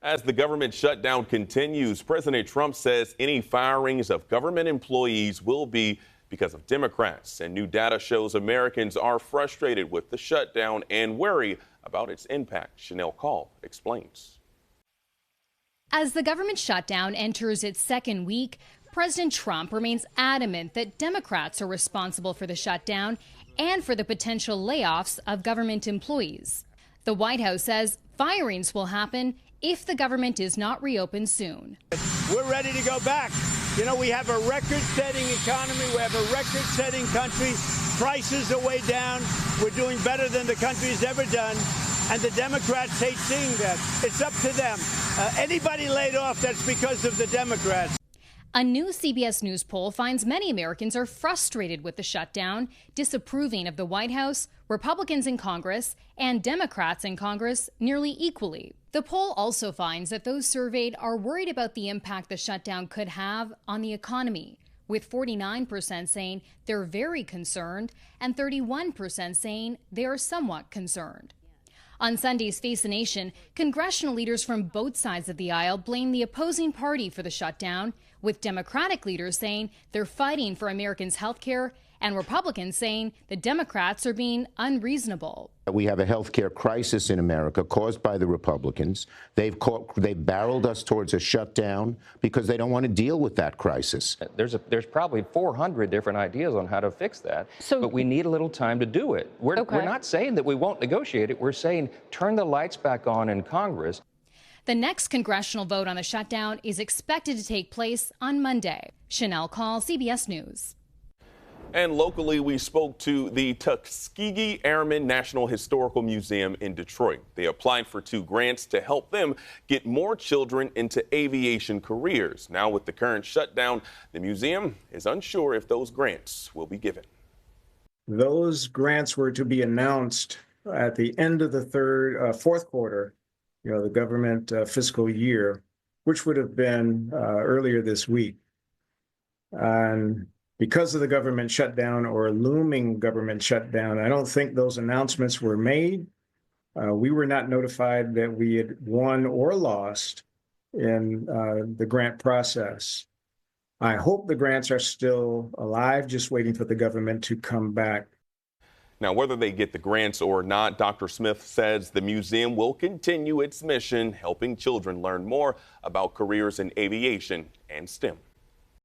As the government shutdown continues, President Trump says any firings of government employees will be because of Democrats. And new data shows Americans are frustrated with the shutdown and worry about its impact. Chanel Call explains. As the government shutdown enters its second week, President Trump remains adamant that Democrats are responsible for the shutdown and for the potential layoffs of government employees. The White House says firings will happen if the government is not reopened soon. We're ready to go back. You know, we have a record-setting economy. We have a record-setting country. Prices are way down. We're doing better than the country's ever done. And the Democrats hate seeing that. It's up to them. Anybody laid off, that's because of the Democrats. A new CBS News poll finds many Americans are frustrated with the shutdown, disapproving of the White House, Republicans in Congress, and Democrats in Congress nearly equally. The poll also finds that those surveyed are worried about the impact the shutdown could have on the economy, with 49% saying they're very concerned and 31% saying they are somewhat concerned. On Sunday's Face the Nation, congressional leaders from both sides of the aisle blame the opposing party for the shutdown, with Democratic leaders saying they're fighting for Americans' health care and Republicans saying the Democrats are being unreasonable. We have a health care crisis in America caused by the Republicans. They've barreled us towards a shutdown because they don't want to deal with that crisis. There's probably 400 different ideas on how to fix that, but we need a little time to do it. We're not saying that we won't negotiate it. We're saying turn the lights back on in Congress. The next congressional vote on the shutdown is expected to take place on Monday. Chanel Call, CBS News. And locally, we spoke to the Tuskegee Airmen National Historical Museum in Detroit. They applied for 2 grants to help them get more children into aviation careers. Now, with the current shutdown, the museum is unsure if those grants will be given. Those grants were to be announced at the end of the fourth quarter, the government fiscal year, which would have been earlier this week. And because of the government shutdown or looming government shutdown, I don't think those announcements were made. We were not notified that we had won or lost in the grant process. I hope the grants are still alive, just waiting for the government to come back. Now, whether they get the grants or not, Dr. Smith says the museum will continue its mission, helping children learn more about careers in aviation and STEM.